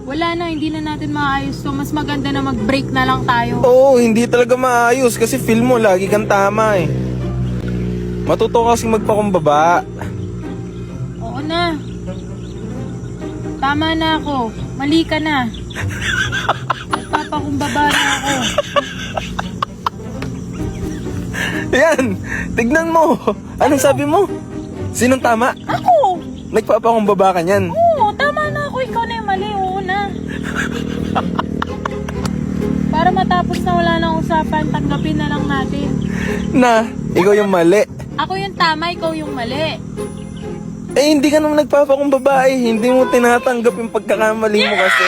Wala na, hindi na natin maayos to. Mas maganda na mag-break na lang tayo. Oo, hindi talaga maayos kasi feel mo lagi kang tama eh. Matuto kasi magpakumbaba. Oo na. Tama na ako. Mali ka na. Nagpapakumbaba na ako. Yan, tignan mo. Anong sabi mo? Sinong tama? Ako! Nagpapakumbaba ka niyan. Oo, tama na ako. Ikaw na yung mali. Oo na. Para matapos na wala nang usapan, tanggapin na lang natin. Na, ikaw yung mali. Ako yung tama, ikaw yung mali. Eh, hindi ka naman nagpapakumbaba eh. Hindi mo tinatanggap yung pagkakamali mo kasi.